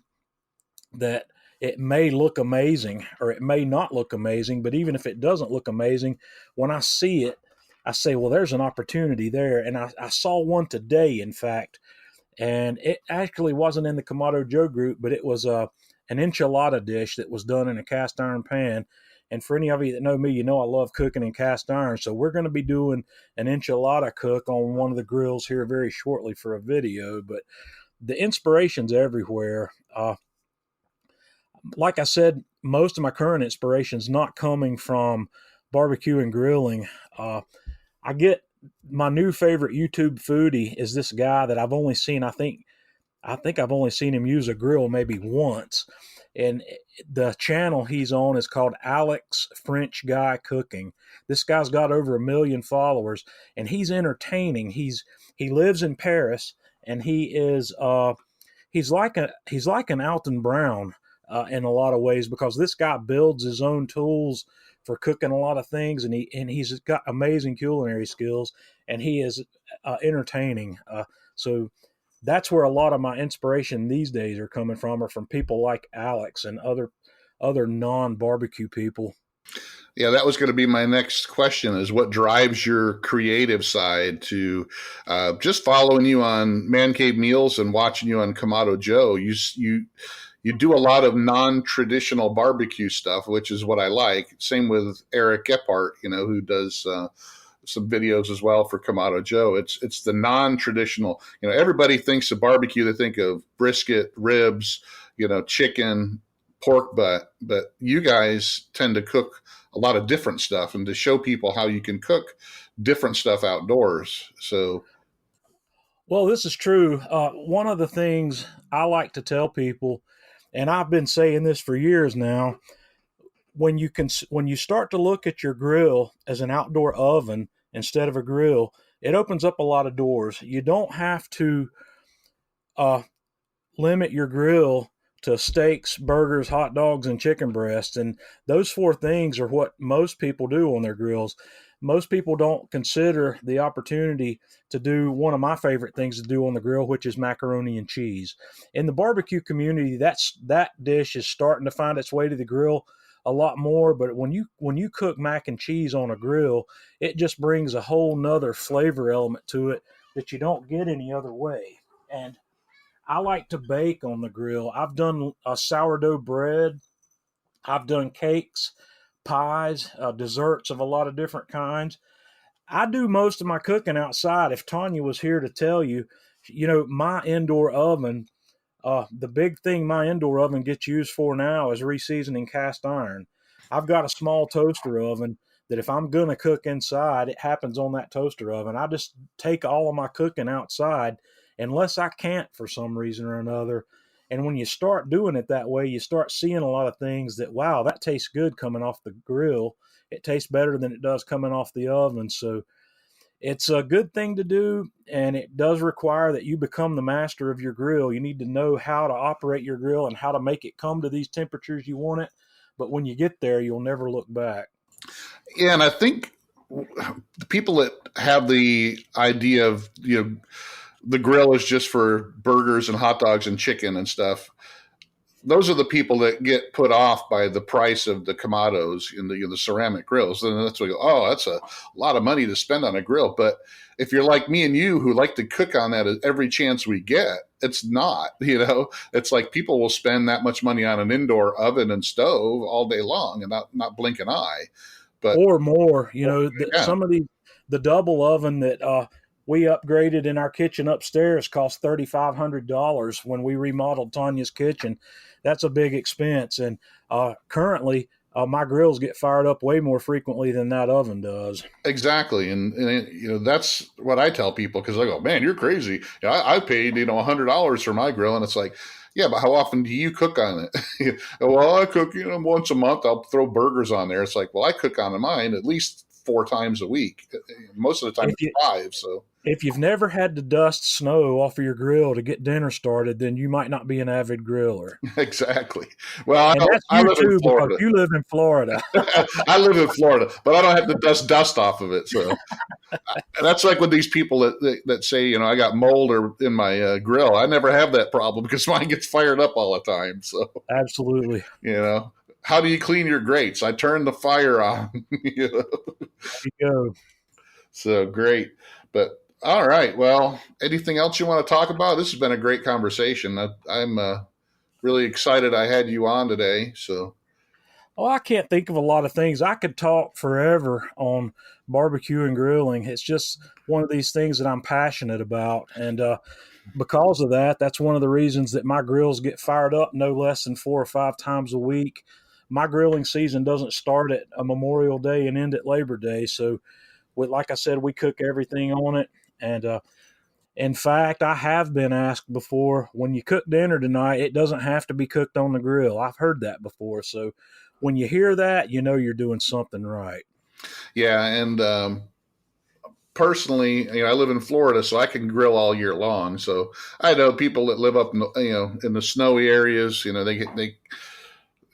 that it may look amazing or it may not look amazing, but even if it doesn't look amazing, when I see it, I say, well, there's an opportunity there. And I saw one today, in fact, and it actually wasn't in the Kamado Joe group, but it was an enchilada dish that was done in a cast iron pan. And for any of you that know me, I love cooking in cast iron. So we're going to be doing an enchilada cook on one of the grills here very shortly for a video. But the inspiration's everywhere. Like I said, most of my current inspiration's not coming from barbecue and grilling. I get my new favorite YouTube foodie is this guy that I've only seen, I think I've only seen him use a grill maybe once. and the channel he's on is called Alex French Guy Cooking. This guy's got over 1 million followers, and he's entertaining. He lives in Paris, and he's like an Alton Brown in a lot of ways, because this guy builds his own tools for cooking a lot of things, and he's got amazing culinary skills, and he is entertaining. So that's where a lot of my inspiration these days are coming from, are from people like Alex and other non-barbecue people. Yeah, that was going to be my next question, is what drives your creative side to just following you on Man Cave Meals and watching you on Kamado Joe. You do a lot of non-traditional barbecue stuff, which is what I like. Same with Eric Gephardt, who does some videos as well for Kamado Joe. It's the non-traditional. Everybody thinks of barbecue, they think of brisket, ribs, chicken, pork butt, but you guys tend to cook a lot of different stuff, and to show people how you can cook different stuff outdoors. So, well, this is true. One of the things I like to tell people, and I've been saying this for years now, when you start to look at your grill as an outdoor oven instead of a grill, it opens up a lot of doors. You don't have to limit your grill to steaks, burgers, hot dogs, and chicken breasts. And those four things are what most people do on their grills. Most people don't consider the opportunity to do one of my favorite things to do on the grill, which is macaroni and cheese. In the barbecue community, that dish is starting to find its way to the grill a lot more. But when you cook mac and cheese on a grill, it just brings a whole nother flavor element to it that you don't get any other way. And I like to bake on the grill. I've done a sourdough bread. I've done cakes, pies, desserts of a lot of different kinds. I do most of my cooking outside. If Tanya was here to tell you, my indoor oven, the big thing my indoor oven gets used for now is reseasoning cast iron. I've got a small toaster oven that if I'm going to cook inside, it happens on that toaster oven. I just take all of my cooking outside unless I can't for some reason or another. And when you start doing it that way, you start seeing a lot of things that, wow, that tastes good coming off the grill. It tastes better than it does coming off the oven. So it's a good thing to do, and it does require that you become the master of your grill. You need to know how to operate your grill and how to make it come to these temperatures you want it. But when you get there, you'll never look back. Yeah, and I think the people that have the idea of, the grill is just for burgers and hot dogs and chicken and stuff, those are the people that get put off by the price of the Kamados and the ceramic grills. And that's what you go, oh, that's a lot of money to spend on a grill. But if you're like me and you, who like to cook on that every chance we get, it's not. It's like people will spend that much money on an indoor oven and stove all day long and not blink an eye. But or more, some of the double oven that we upgraded in our kitchen upstairs cost $3,500 when we remodeled Tanya's kitchen. That's a big expense. And currently, my grills get fired up way more frequently than that oven does. Exactly. And that's what I tell people, because I go, man, you're crazy. I paid, $100 for my grill. And it's like, yeah, but how often do you cook on it? Well, I cook, once a month. I'll throw burgers on there. It's like, well, I cook on mine at least 4 times a week. Most of the time, it's 5. So if you've never had to dust snow off of your grill to get dinner started, then you might not be an avid griller. Exactly. Well, I live in Florida. You live in Florida. I live in Florida, but I don't have to dust off of it. So that's like with these people that say, I got mold in my grill. I never have that problem because mine gets fired up all the time. So absolutely. How do you clean your grates? I turn the fire on. There you go. So great. But all right. Well, anything else you want to talk about? This has been a great conversation. I'm really excited I had you on today. So, I can't think of a lot of things. I could talk forever on barbecue and grilling. It's just one of these things that I'm passionate about. And because of that, that's one of the reasons that my grills get fired up no less than 4 or 5 times a week. My grilling season doesn't start at a Memorial Day and end at Labor Day. So, like I said, we cook everything on it. And In fact, I have been asked before, when you cook dinner tonight, it doesn't have to be cooked on the grill. I've heard that before. So when you hear that, you know you're doing something right. Yeah, and personally, I live in Florida, so I can grill all year long. So I know people that live up, in the snowy areas, they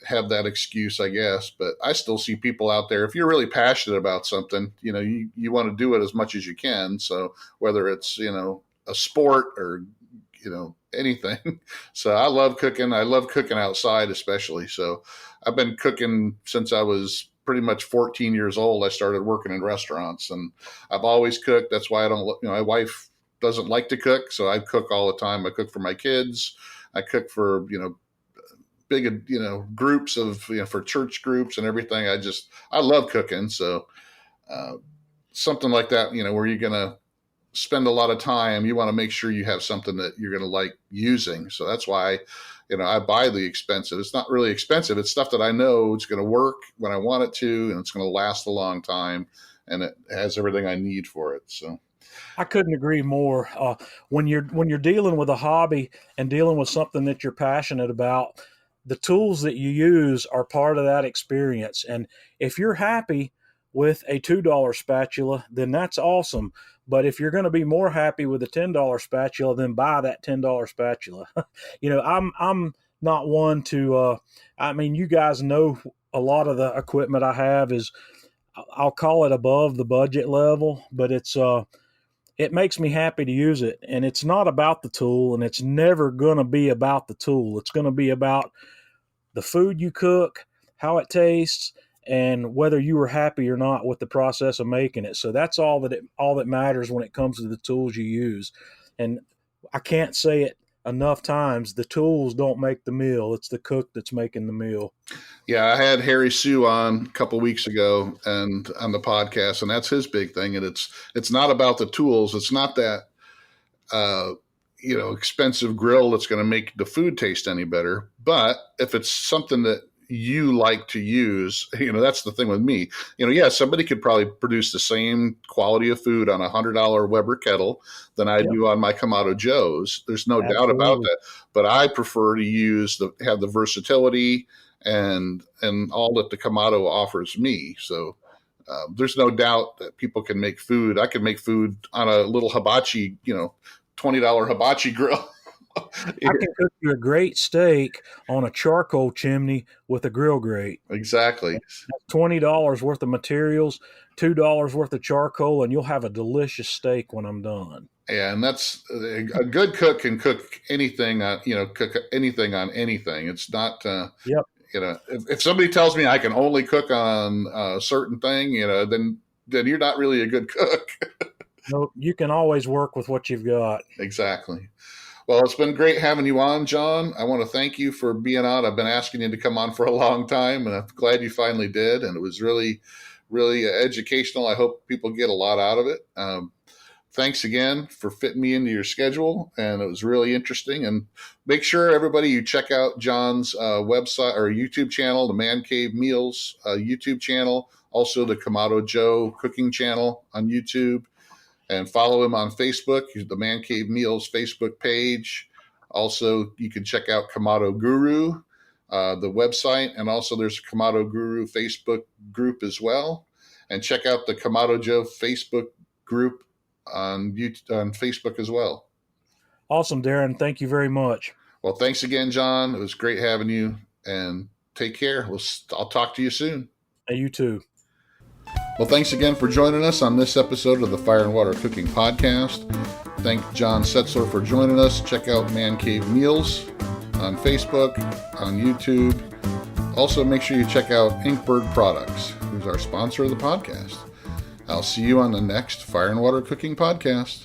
have that excuse, I guess. But I still see people out there. If you're really passionate about something, you want to do it as much as you can. So whether it's a sport or anything. So I love cooking. I love cooking outside, especially. So I've been cooking since I was pretty much 14 years old. I started working in restaurants, and I've always cooked. That's why I don't. My wife doesn't like to cook, so I cook all the time. I cook for my kids. I cook for big groups of for church groups and everything. I love cooking. So something like that, where you're gonna spend a lot of time, you want to make sure you have something that you're going to like using. So that's why, I buy the expensive. It's not really expensive. It's stuff that I know it's going to work when I want it to, and it's going to last a long time, and it has everything I need for it. So I couldn't agree more. When you're dealing with a hobby and dealing with something that you're passionate about, the tools that you use are part of that experience. And if you're happy with a $2 spatula, then that's awesome. But if you're going to be more happy with a $10 spatula, then buy that $10 spatula. I'm not one to. You guys know a lot of the equipment I have is, I'll call it above the budget level, but it makes me happy to use it. And it's not about the tool, and it's never going to be about the tool. It's going to be about the food you cook, how it tastes, and whether you were happy or not with the process of making it. So that's all that matters when it comes to the tools you use. And I can't say it enough times, the tools don't make the meal. It's the cook that's making the meal. Yeah, I had Harry Sue on a couple of weeks ago and on the podcast, and that's his big thing. And it's not about the tools. It's not that expensive grill that's going to make the food taste any better. But if it's something that you like to use, that's the thing with me. Somebody could probably produce the same quality of food on $100 Weber kettle than I do on my Kamado Joe's. There's no doubt about that. But I prefer to have the versatility and all that the Kamado offers me. So there's no doubt that people can make food. I can make food on a little hibachi, $20 hibachi grill. I can cook you a great steak on a charcoal chimney with a grill grate. Exactly. $20 worth of materials, $2 worth of charcoal, and you'll have a delicious steak when I'm done. Yeah, and that's a good cook can cook anything. Cook anything on anything. It's not. Yep. If somebody tells me I can only cook on a certain thing, then you're not really a good cook. No, you can always work with what you've got. Exactly. Well, it's been great having you on, John. I want to thank you for being on. I've been asking you to come on for a long time, and I'm glad you finally did. And it was really, really educational. I hope people get a lot out of it. Thanks again for fitting me into your schedule, and it was really interesting. And make sure, everybody, you check out John's website or YouTube channel, the Man Cave Meals YouTube channel, also the Kamado Joe cooking channel on YouTube. And follow him on Facebook, the Man Cave Meals Facebook page. Also, you can check out Kamado Guru, the website, and also there's a Kamado Guru Facebook group as well. And check out the Kamado Joe Facebook group on Facebook as well. Awesome, Darren. Thank you very much. Well, thanks again, John. It was great having you, and take care. I'll talk to you soon. Hey, you too. Well, thanks again for joining us on this episode of the Fire and Water Cooking Podcast. Thank John Setzler for joining us. Check out Man Cave Meals on Facebook, on YouTube. Also, make sure you check out Inkbird Products, who's our sponsor of the podcast. I'll see you on the next Fire and Water Cooking Podcast.